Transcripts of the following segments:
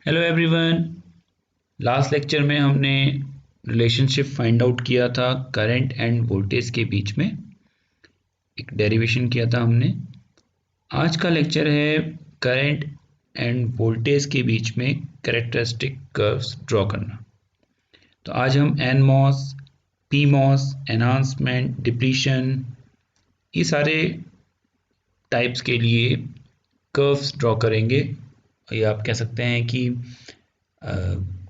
Hello everyone. Last lecture में हमने relationship find out किया था करंट एंड वोल्टेज के बीच में, एक डेरिवेशन किया था हमने। आज का लेक्चर है करंट एंड वोल्टेज के बीच में कैरेक्टरिस्टिक कर्व्स ड्रॉ करना। तो आज हम एनमॉस, पीमॉस, एनहांसमेंट, डिप्लीशन, ये सारे टाइप्स के लिए कर्व्स ड्रॉ करेंगे। या आप कह सकते हैं कि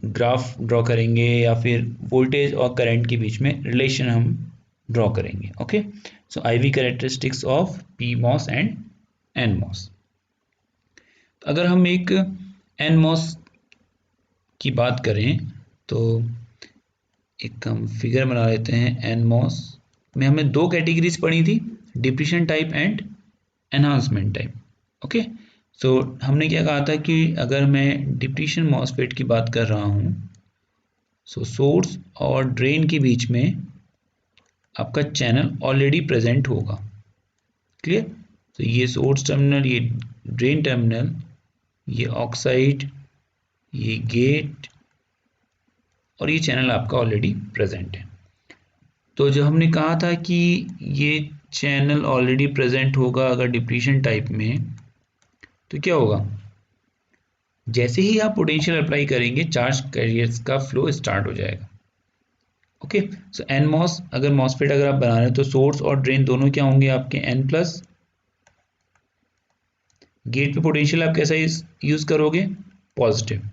ग्राफ ड्रॉ करेंगे या फिर वोल्टेज और करंट के बीच में रिलेशन हम ड्रॉ करेंगे। Okay, so IV characteristics of PMOS and NMOS। अगर हम एक NMOS की बात करें तो एक हम फिगर बना लेते हैं। NMOS में हमें दो कैटेगरीज पढ़ी थी, depletion type and enhancement type. Okay, so हमने क्या कहा था कि अगर मैं डिप्लीशन मॉसफेट की बात कर रहा हूँ, सो सोर्स और ड्रेन के बीच में आपका चैनल ऑलरेडी प्रेजेंट होगा। क्लियर? तो ये सोर्स टर्मिनल, ये ड्रेन टर्मिनल, ये ऑक्साइड, ये गेट और ये चैनल आपका ऑलरेडी प्रेजेंट है। तो जो हमने कहा था कि ये चैनल ऑलरेडी प्रेजेंट होगा अगर डिप्लीशन टाइप में, तो क्या होगा, जैसे ही आप पोटेंशियल अप्लाई करेंगे चार्ज कैरियर्स का फ्लो स्टार्ट हो जाएगा। ओके, सो एनमॉस अगर मॉसफेट अगर आप बना रहे हैं तो सोर्स और ड्रेन दोनों क्या होंगे आपके N प्लस। गेट पे पोटेंशियल आप कैसा यूज करोगे, पॉजिटिव।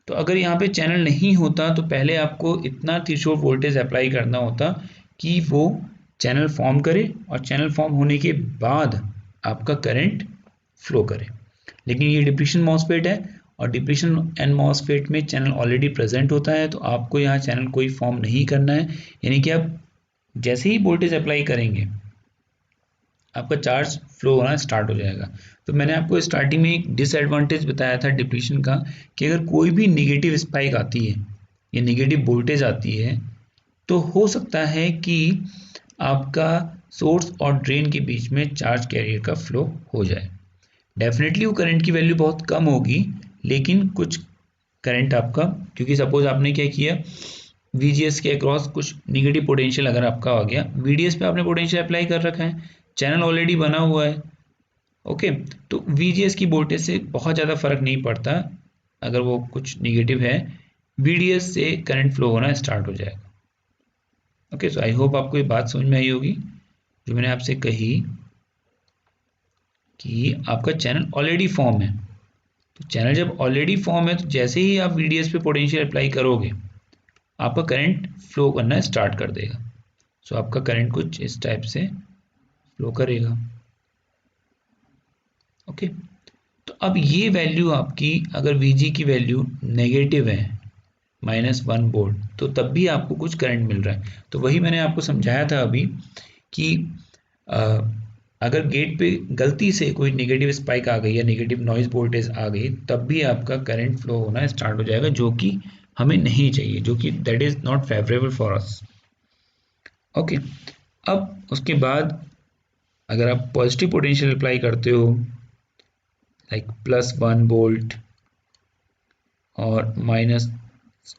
तो अगर यहाँ पे चैनल नहीं होता तो पहले आपको इतना थ्रेशोल्ड वोल्टेज अप्लाई करना होता कि वो चैनल फॉर्म करे और चैनल फॉर्म होने के बाद आपका करंट फ्लो करे। लेकिन ये डिप्लीशन मॉसफेट है और डिप्लीशन एन मॉसफेट में चैनल ऑलरेडी प्रेजेंट होता है, तो आपको यहाँ चैनल कोई फॉर्म नहीं करना है। यानी कि आप जैसे ही वोल्टेज अप्लाई करेंगे आपका चार्ज फ्लो होना स्टार्ट हो जाएगा। तो मैंने आपको स्टार्टिंग में एक डिसएडवांटेज बताया था डिप्लीशन का कि अगर कोई भी निगेटिव स्पाइक आती है या निगेटिव वोल्टेज आती है तो हो सकता है कि आपका सोर्स और ड्रेन के बीच में चार्ज कैरियर का फ्लो हो जाए। डेफिनेटली वो करंट की वैल्यू बहुत कम होगी, लेकिन कुछ करंट आपका, क्योंकि सपोज आपने क्या किया, VGS के अक्रॉस कुछ निगेटिव पोटेंशियल अगर आपका आ गया, VDS पे आपने पोटेंशियल अप्लाई कर रखा है, चैनल ऑलरेडी बना हुआ है। ओके, तो VGS की वोल्टेज से बहुत ज़्यादा फर्क नहीं पड़ता, अगर वो कुछ निगेटिव है VDS से करंट फ्लो होना स्टार्ट हो जाएगा। ओके, सो आई होप आपको ये बात समझ में आई होगी जो मैंने आपसे कही कि आपका चैनल ऑलरेडी फॉर्म है। तो चैनल जब ऑलरेडी फॉर्म है तो जैसे ही आप VDS पे पोटेंशियल अप्लाई करोगे आपका करंट फ्लो करना स्टार्ट कर देगा। सो आपका करंट कुछ इस टाइप से फ्लो करेगा। ओके, तो अब ये वैल्यू आपकी अगर VG की वैल्यू नेगेटिव है -1 वोल्ट, तो तब भी आपको कुछ करंट मिल रहा है। तो वही मैंने आपको समझाया था अभी कि अगर गेट पे गलती से कोई नेगेटिव स्पाइक आ गई या नेगेटिव नॉइज वोल्टेज आ गई तब भी आपका करंट फ्लो होना स्टार्ट हो जाएगा, जो कि हमें नहीं चाहिए, जो कि that is not favourable for us. Okay, अब उसके बाद अगर आप पॉजिटिव पोटेंशियल अप्लाई करते हो लाइक +1 वोल्ट और माइनस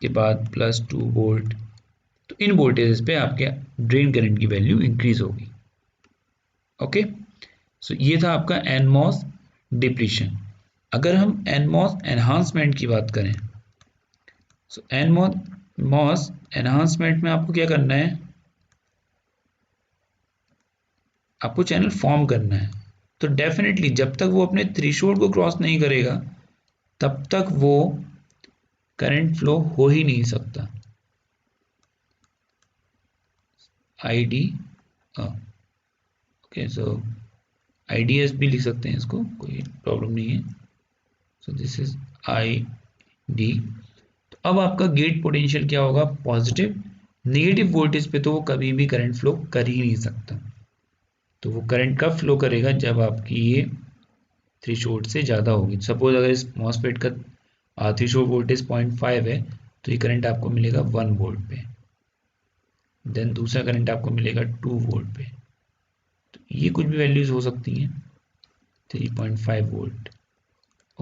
के बाद +2 वोल्ट, तो इन वोल्टेजेस पे आपके ड्रेन करंट की वैल्यू इंक्रीज होगी। ओके, सो ये था आपका NMOS डिप्लीशन। अगर हम NMOS एनहांसमेंट की बात करें, सो NMOS एनहांसमेंट में आपको क्या करना है, आपको चैनल फॉर्म करना है। तो डेफिनेटली जब तक वो अपने थ्रेशोल्ड को क्रॉस नहीं करेगा तब तक वो करंट फ्लो हो ही नहीं सकता। ID ओके, सो IDS भी लिख सकते हैं इसको, कोई प्रॉब्लम नहीं है। सो दिस इज ID। तो अब आपका गेट पोटेंशियल क्या होगा, पॉजिटिव। नेगेटिव वोल्टेज पे तो वो कभी भी करंट फ्लो कर ही नहीं सकता। तो वो करंट कब फ्लो करेगा, जब आपकी ये थ्रेशोल्ड से ज़्यादा होगी। सपोज अगर इस मॉसफेट का थ्रेशोल्ड वोल्टेज 0.5 है तो ये करंट आपको मिलेगा 1 वोल्ट पे, देन दूसरा करंट आपको मिलेगा 2 वोल्ट पे। तो ये कुछ भी वैल्यूज हो सकती हैं, 3.5 वोल्ट।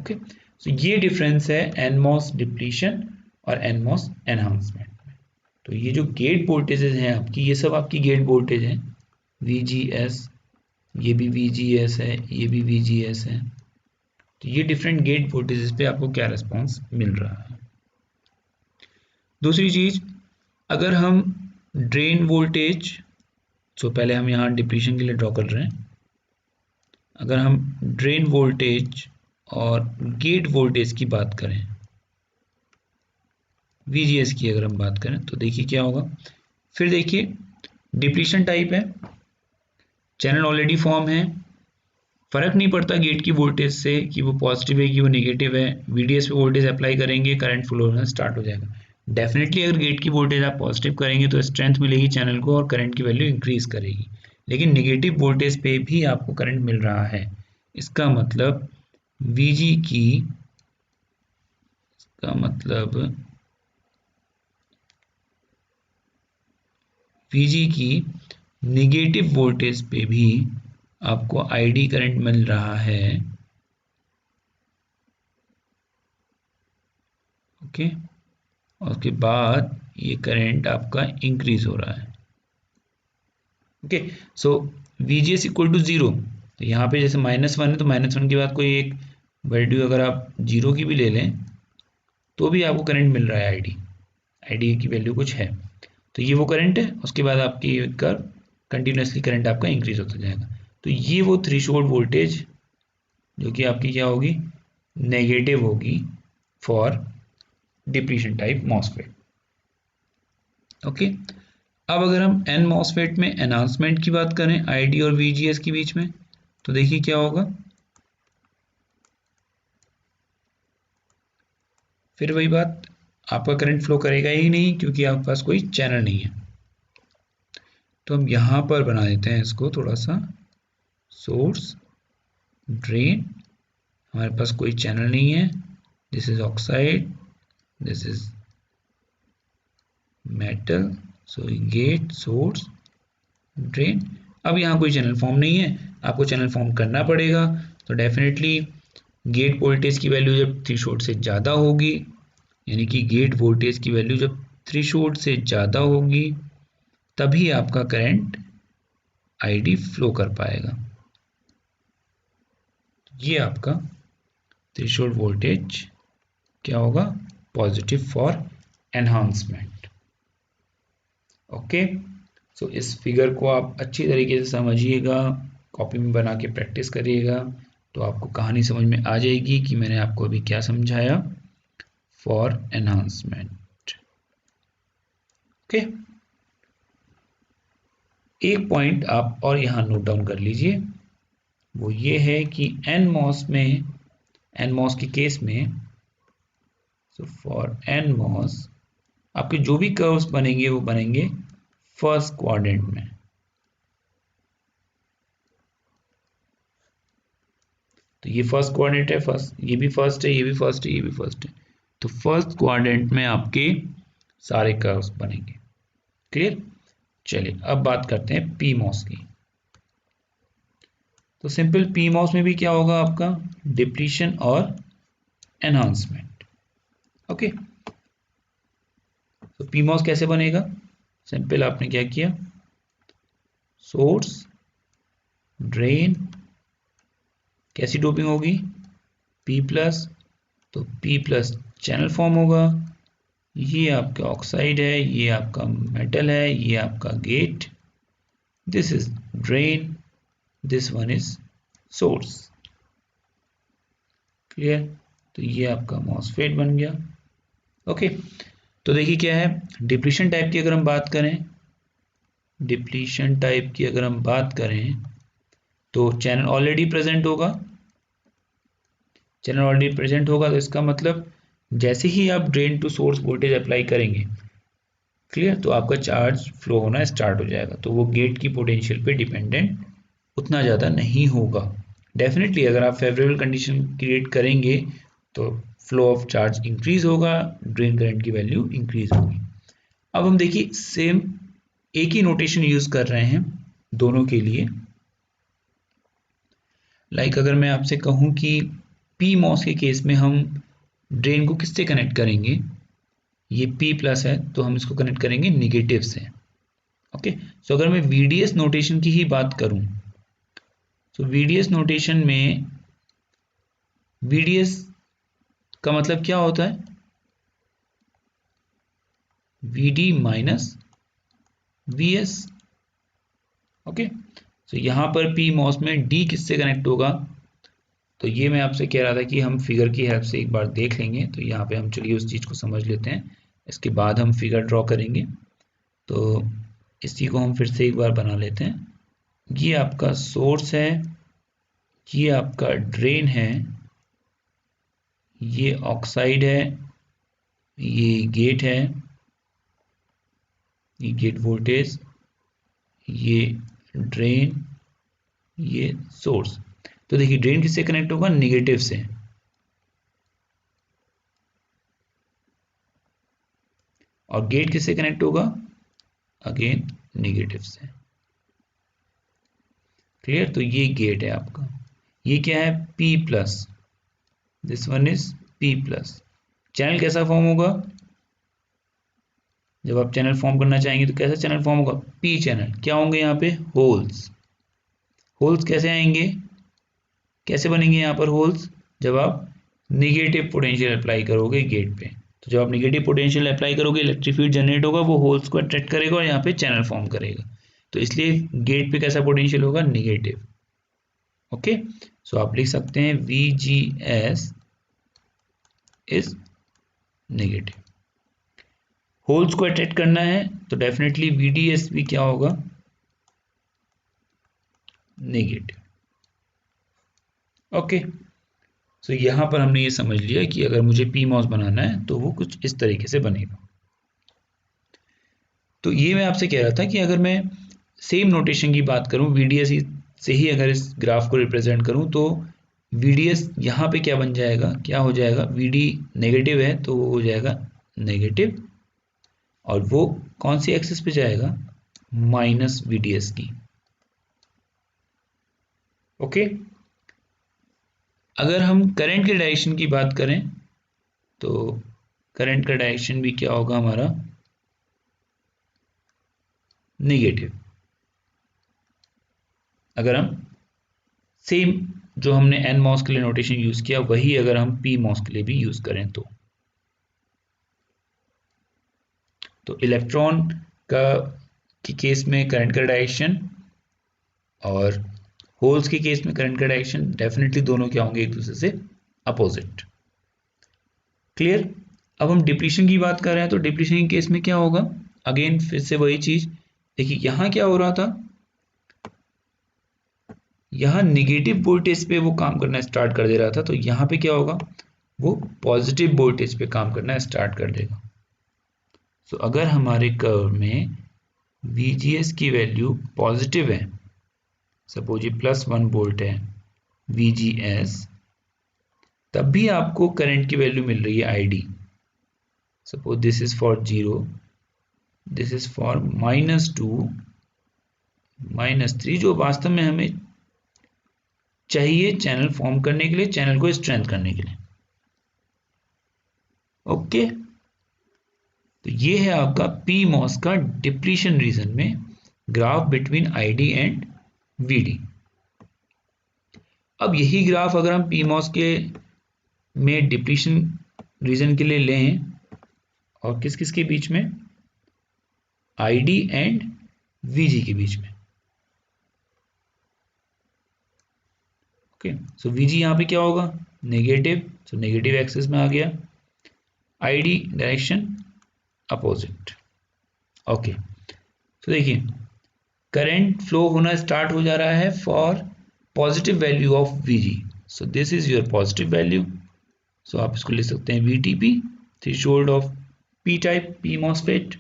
ओके, सो ये डिफरेंस है एनमॉस डिप्लीशन और एनमॉस एनहांसमेंट में। तो ये जो गेट वोल्टेजेस हैं आपकी, ये सब आपकी गेट वोल्टेज हैं, VGS, ये भी VGS है, ये भी VGS है। तो ये डिफरेंट गेट वोल्टेजेस पे आपको क्या रिस्पॉन्स मिल रहा है। दूसरी चीज, अगर हम ड्रेन वोल्टेज, सो पहले हम यहाँ डिप्लीशन के लिए ड्रॉ कर रहे हैं, अगर हम ड्रेन वोल्टेज और गेट वोल्टेज की बात करें, VGS की अगर हम बात करें, तो देखिए क्या होगा। फिर देखिए डिप्लीशन टाइप है, चैनल ऑलरेडी फॉर्म है, फर्क नहीं पड़ता गेट की वोल्टेज से कि वो पॉजिटिव है कि वो नेगेटिव है, VDS पे वोल्टेज अप्लाई करेंगे, करंट फ्लो होना स्टार्ट हो जाएगा। डेफिनेटली अगर गेट की वोल्टेज आप पॉजिटिव करेंगे तो स्ट्रेंथ मिलेगी चैनल को और करंट की वैल्यू इंक्रीज करेगी, लेकिन नेगेटिव वोल्टेज पे भी आपको करंट मिल रहा है। इसका मतलब VG की, इसका मतलब VG की नेगेटिव वोल्टेज पे भी आपको ID करंट मिल रहा है। ओके, और उसके बाद ये करंट आपका इंक्रीज हो रहा है। Okay, so VGS equal to 0, तो यहाँ पे जैसे -1 है तो -1 के बाद कोई एक वैल्यू अगर आप 0 की भी ले लें तो भी आपको करंट मिल रहा है, ID की वैल्यू कुछ है, तो ये वो करंट है। उसके बाद आपकी कर्व कंटिन्यूसली करंट आपका इंक्रीज होता जाएगा। तो ये वो थ्रेशोल्ड वोल्टेज जो कि आपकी क्या होगी, नेगेटिव होगी for depletion type MOSFET. Okay, अब अगर हम एन मॉसफेट में एनहांसमेंट की बात करें ID और VGS के बीच में, तो देखिए क्या होगा। फिर वही बात, आपका करंट फ्लो करेगा ही नहीं क्योंकि आपके पास कोई चैनल नहीं है। तो हम यहाँ पर बना देते हैं इसको थोड़ा सा, सोर्स ड्रेन, हमारे पास कोई चैनल नहीं है, this is oxide, this is metal, so gate source drain. अब यहाँ कोई चैनल फॉर्म नहीं है, आपको चैनल फॉर्म करना पड़ेगा। तो डेफिनेटली गेट वोल्टेज की वैल्यू जब थ्रेशोल्ड से ज़्यादा होगी, यानी कि गेट वोल्टेज की वैल्यू जब थ्रेशोल्ड से ज़्यादा होगी, तभी आपका करंट ID फ्लो कर पाएगा। ये आपका थ्रेशोल्ड वोल्टेज क्या होगा, पॉजिटिव फॉर एनहांसमेंट। ओके, सो इस फिगर को आप अच्छी तरीके से समझिएगा, कॉपी में बना के प्रैक्टिस करिएगा, तो आपको कहानी समझ में आ जाएगी कि मैंने आपको अभी क्या समझाया फॉर एनहांसमेंट। ओके, एक पॉइंट आप और यहाँ नोट डाउन कर लीजिए, वो ये है कि एनमॉस में, एनमॉस के केस में, सो फॉर एनमॉस आपके जो भी कर्व्स बनेंगे वो बनेंगे फर्स्ट क्वाड्रेंट में। तो ये फर्स्ट क्वाड्रेंट है, फर्स्ट, ये भी फर्स्ट है, ये भी फर्स्ट है, ये भी फर्स्ट है, तो फर्स्ट क्वाड्रेंट में आपके सारे कर्व्स बनेंगे। क्लियर? चलिए अब बात करते हैं पीमॉस की। तो सिंपल पीमॉस में भी क्या होगा आपका, डिप्लीशन और एनहांसमेंट। ओके, तो पीमॉस कैसे बनेगा, सिंपल आपने क्या किया, सोर्स ड्रेन, कैसी डोपिंग होगी, P+, तो P+ चैनल फॉर्म होगा, ये आपका ऑक्साइड है, ये आपका मेटल है, ये आपका gate, this is drain, this one is source. Clear? तो ये आपका मॉसफेट बन गया। ओके, तो देखिए क्या है, डिप्लीशन टाइप की अगर हम बात करें, डिप्लीशन टाइप की अगर हम बात करें तो चैनल ऑलरेडी प्रेजेंट होगा, चैनल ऑलरेडी प्रेजेंट होगा, तो इसका मतलब जैसे ही आप drain to source voltage apply करेंगे, क्लियर, तो आपका चार्ज फ्लो होना स्टार्ट हो जाएगा। तो वो गेट की पोटेंशियल पे डिपेंडेंट उतना ज़्यादा नहीं होगा। डेफिनेटली अगर आप फेवरेबल कंडीशन क्रिएट करेंगे तो फ्लो ऑफ चार्ज इंक्रीज होगा, ड्रेन करंट की वैल्यू इंक्रीज होगी। अब हम देखिए सेम एक ही नोटेशन यूज कर रहे हैं दोनों के लिए। लाइक अगर मैं आपसे कहूं कि पी मॉस के केस में हम ड्रेन को किससे कनेक्ट करेंगे, ये P प्लस है तो हम इसको कनेक्ट करेंगे निगेटिव से। ओके, सो अगर मैं VDS नोटेशन की ही बात करूं, तो VDS नोटेशन में VDS का मतलब क्या होता है, VD माइनस VS। ओके, सो यहाँ पर P मॉस में D किससे कनेक्ट होगा, तो ये मैं आपसे कह रहा था कि हम फिगर की हेल्प से एक बार देख लेंगे। तो यहाँ पे हम चलिए उस चीज़ को समझ लेते हैं, इसके बाद हम फिगर ड्रॉ करेंगे। तो इसी को हम फिर से एक बार बना लेते हैं। ये आपका सोर्स है, ये आपका ड्रेन है, ये ऑक्साइड है, ये गेट है, ये गेट वोल्टेज, ये ड्रेन, ये सोर्स। तो देखिए ड्रेन किससे कनेक्ट होगा, निगेटिव से, और गेट किससे कनेक्ट होगा, अगेन निगेटिव से। क्लियर, तो ये गेट है आपका, ये क्या है P plus, this one is P plus. Channel कैसा फॉर्म होगा, जब आप चैनल फॉर्म करना चाहेंगे तो कैसा चैनल फॉर्म होगा, P चैनल। क्या होंगे यहाँ पे, होल्स। होल्स कैसे आएंगे, कैसे बनेंगे यहाँ पर होल्स, जब आप निगेटिव पोटेंशियल अप्लाई करोगे गेट पे। तो जब आप निगेटिव पोटेंशियल अप्लाई करोगे इलेक्ट्रिक फील्ड जनरेट होगा, वो होल्स को अट्रैक्ट करेगा और यहाँ पे चैनल फॉर्म करेगा। तो इसलिए गेट पे कैसा पोटेंशियल होगा, निगेटिव। ओके, सो आप लिख सकते हैं VGS इज नेगेटिव। होल्स को अट्रैक्ट करना है तो डेफिनेटली VDS भी क्या होगा, नेगेटिव। ओके, सो यहां पर हमने ये समझ लिया कि अगर मुझे पी मॉस बनाना है तो वो कुछ इस तरीके से बनेगा। तो ये मैं आपसे कह रहा था कि अगर मैं सेम नोटेशन की बात करूं, VDS से ही अगर इस ग्राफ को रिप्रेजेंट करूं, तो VDS यहाँ पे क्या बन जाएगा, क्या हो जाएगा, VD नेगेटिव है तो वो हो जाएगा नेगेटिव, और वो कौन सी एक्सिस पे जाएगा, माइनस VDS की। ओके, अगर हम करंट के डायरेक्शन की बात करें तो करंट का डायरेक्शन भी क्या होगा हमारा, नेगेटिव। अगर हम सेम जो हमने एन मॉस के लिए नोटेशन यूज किया वही अगर हम पी मॉस के लिए भी यूज करें तो इलेक्ट्रॉन का के केस में करंट का डायरेक्शन और होल्स के केस में करंट का डायरेक्शन डेफिनेटली दोनों क्या होंगे, एक दूसरे से अपोजिट। क्लियर, अब हम डिप्लीशन की बात कर रहे हैं तो डिप्लीशन के केस में क्या होगा, अगेन फिर से वही चीज। देखिए यहां क्या हो रहा था, यहाँ निगेटिव वोल्टेज पे वो काम करना स्टार्ट कर दे रहा था, तो यहाँ पे क्या होगा, वो पॉजिटिव वोल्टेज पे काम करना स्टार्ट कर देगा। सो अगर हमारे कर्व में VGS की वैल्यू पॉजिटिव है, सपोज ये +1 वोल्ट है VGS, तब भी आपको करंट की वैल्यू मिल रही है ID। Suppose this is for 0, this is for -2, -3, जो वास्तव में हमें चाहिए चैनल फॉर्म करने के लिए, चैनल को स्ट्रेंथ करने के लिए। ओके, तो ये है आपका पी मॉस का डिप्लीशन रीजन में graph between ID and VD। अब यही ग्राफ अगर हम पी मॉस के में डिप्लीशन रीजन के लिए लें और किस किस के बीच में, ID एंड VG के बीच में। ओके, सो VG यहाँ पे क्या होगा, नेगेटिव, सो नेगेटिव एक्सिस में आ गया, ID डायरेक्शन अपोजिट। ओके, तो देखिए करंट फ्लो होना स्टार्ट हो जा रहा है for positive value of VG। So this is your positive value, so आप इसको लिख सकते हैं VTP, threshold of P type P MOSFET,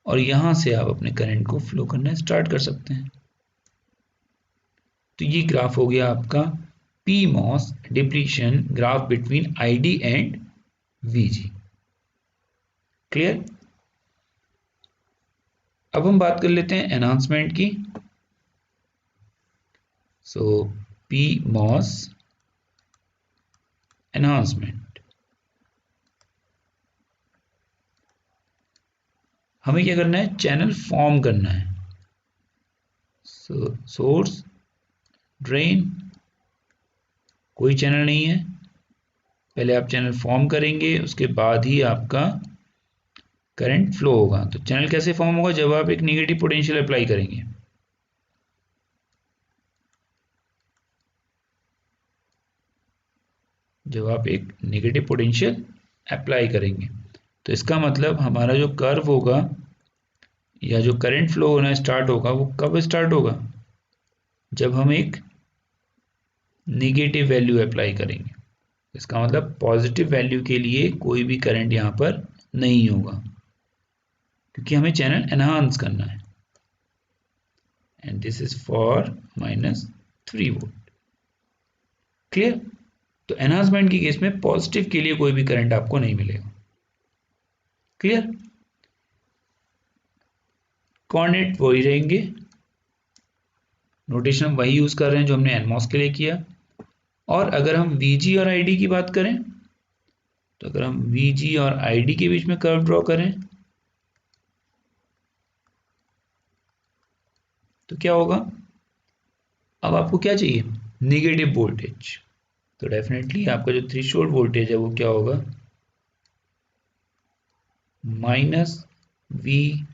और यहां से आप अपने करंट को फ्लो करना स्टार्ट कर सकते हैं। तो ये ग्राफ हो गया आपका P MOS depletion graph between ID and VG। Clear, अब हम बात कर लेते हैं एनहांसमेंट की। सो पी मॉस एनहांसमेंट। हमें क्या करना है, चैनल फॉर्म करना है। सोर्स, ड्रेन, कोई चैनल नहीं है, पहले आप चैनल फॉर्म करेंगे, उसके बाद ही आपका करंट फ्लो होगा। तो चैनल कैसे फॉर्म होगा, जब आप एक नेगेटिव पोटेंशियल अप्लाई करेंगे। जब आप एक नेगेटिव पोटेंशियल अप्लाई करेंगे तो इसका मतलब हमारा जो कर्व होगा या जो करंट फ्लो होना स्टार्ट होगा वो कब स्टार्ट होगा, जब हम एक नेगेटिव वैल्यू अप्लाई करेंगे। इसका मतलब पॉजिटिव वैल्यू के लिए कोई भी करंट यहाँ पर नहीं होगा, क्योंकि हमें चैनल एनहांस करना है। And this is for -3 volt. Clear. तो एनहांसमेंट के केस में पॉजिटिव के लिए कोई भी करंट आपको नहीं मिलेगा। क्लियर। कोऑर्डिनेट वही रहेंगे, नोटेशन हम वही यूज कर रहे हैं जो हमने एनमॉस के लिए किया। और अगर हम VG और ID की बात करें, तो अगर हम VG और ID के बीच में कर्व ड्रॉ करें तो क्या होगा, अब आपको क्या चाहिए, नेगेटिव वोल्टेज। तो डेफिनेटली आपका जो थ्रेशोल्ड वोल्टेज है वो क्या होगा, -VTP।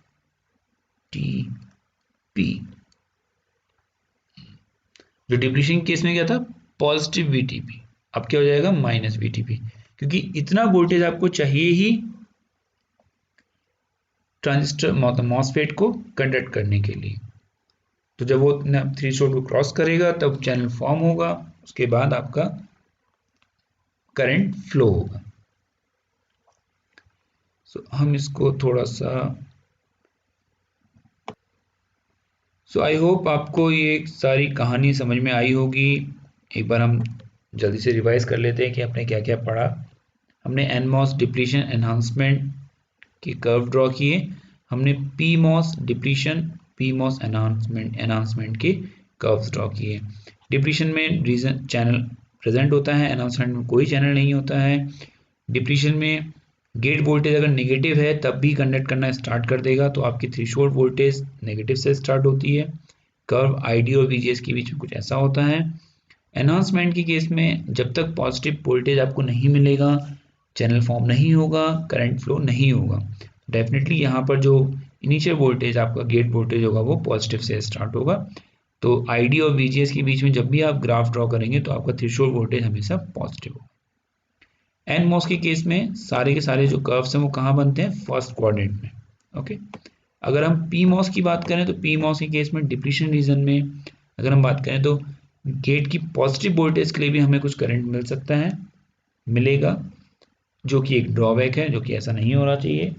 जो डिप्लीशन केस में क्या था, पॉजिटिव VTP, अब क्या हो जाएगा, -VTP, क्योंकि इतना वोल्टेज आपको चाहिए ही ट्रांजिस्टर मॉसफेट को कंडक्ट करने के लिए। तो जब वो थ्रेशोल्ड को क्रॉस करेगा तब चैनल फॉर्म होगा, उसके बाद आपका करंट फ्लो होगा। हम इसको थोड़ा सा आई होप आपको ये सारी कहानी समझ में आई होगी। एक बार हम जल्दी से रिवाइज कर लेते हैं कि हमने क्या क्या पढ़ा। हमने एनमॉस डिप्लीशन एनहांसमेंट के कर्व ड्रॉ किए, हमने पीमॉस डिप्लीशन पीमॉस एनहांसमेंट के कर्व्स ड्रॉ किए। डिप्लीशन में रीजन चैनल प्रेजेंट होता है, एनहांसमेंट में कोई चैनल नहीं होता है। डिप्लीशन में गेट वोल्टेज अगर नेगेटिव है तब भी कंडक्ट करना स्टार्ट कर देगा, तो आपकी थ्रेशोल्ड वोल्टेज नेगेटिव से स्टार्ट होती है। कर्व ID और VGS के बीच में कुछ ऐसा होता है। एनहांसमेंट के केस में जब तक पॉजिटिव वोल्टेज आपको नहीं मिलेगा, चैनल फॉर्म नहीं होगा, करंट फ्लो नहीं होगा। डेफिनेटली यहाँ पर जो इनिशियल वोल्टेज आपका गेट वोल्टेज होगा वो पॉजिटिव से स्टार्ट होगा। तो ID और VGS के बीच में जब भी आप ग्राफ ड्रॉ करेंगे तो आपका थ्रेशोल्ड वोल्टेज हमेशा पॉजिटिव होगा। एनमॉस के केस में सारे के सारे जो कर्व्स हैं वो कहाँ बनते हैं, फर्स्ट क्वाड्रेंट में। ओके। अगर हम पीमॉस की बात करें तो पीमॉस के केस में डिप्लीशन रीजन में अगर हम बात करें तो गेट की पॉजिटिव वोल्टेज के लिए भी हमें कुछ करंट मिल सकता है, मिलेगा, जो कि एक ड्रॉबैक है, जो कि ऐसा नहीं होना चाहिए।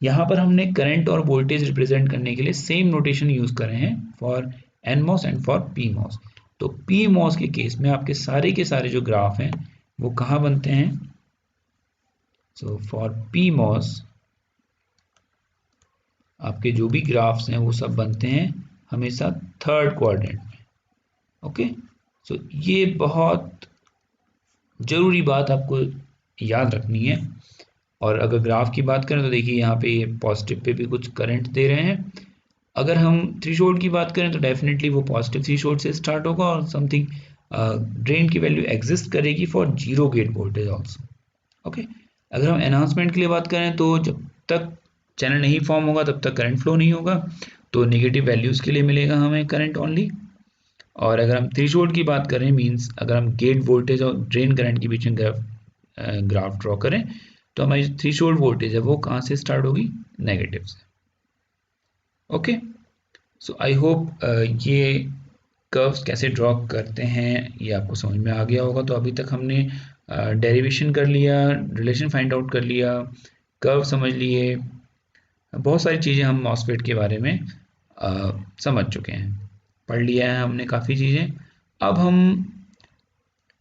यहाँ पर हमने करंट और वोल्टेज रिप्रेजेंट करने के लिए सेम नोटेशन यूज करे हैं for NMOS and for PMOS. तो पीमॉस के केस में आपके सारे के सारे जो ग्राफ हैं वो कहाँ बनते हैं, सो फॉर पीमॉस आपके जो भी ग्राफ्स हैं वो सब बनते हैं हमेशा थर्ड क्वाड्रेंट में। ओके। सो ये बहुत जरूरी बात आपको याद रखनी है। और अगर ग्राफ की बात करें तो देखिए यहाँ पे पॉजिटिव पे भी कुछ करंट दे रहे हैं। अगर हम थ्रेशोल्ड की बात करें तो डेफिनेटली वो पॉजिटिव थ्रेशोल्ड से स्टार्ट होगा और समथिंग ड्रेन की वैल्यू एग्जिस्ट करेगी for zero get voltage also. Okay. अगर हम एनहांसमेंट के लिए बात करें तो जब तक चैनल नहीं फॉर्म होगा तब तक करंट फ्लो नहीं होगा, तो नेगेटिव वैल्यूज़ के लिए मिलेगा हमें करंट ओनली। और अगर हम थ्रेशोल्ड की बात करें, मींस अगर हम गेट वोल्टेज और ड्रेन करंट के बीच में ग्राफ ड्रॉ करें तो हमारी थ्रेशोल्ड वोल्टेज है वो कहाँ से स्टार्ट होगी, नेगेटिव से। ओके। सो आई होप ये कर्व्स कैसे ड्रॉ करते हैं ये आपको समझ में आ गया होगा। तो अभी तक हमने डेरिवेशन कर लिया, रिलेशन फाइंड आउट कर लिया, कर्व समझ लिए, बहुत सारी चीज़ें हम मॉसफेट के बारे में समझ चुके हैं, पढ़ लिया है हमने काफ़ी चीज़ें। अब हम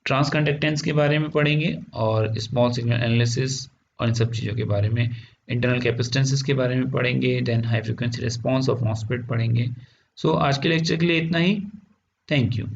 ट्रांस कंडक्टेंस के बारे में पढ़ेंगे और स्मॉल सिग्नल एनालिसिस और इन सब चीज़ों के बारे में, इंटरनल कैपेसिटेंसेस के बारे में पढ़ेंगे, then high frequency response of MOSFET पढ़ेंगे। सो आज के लेक्चर के लिए इतना ही। Thank you.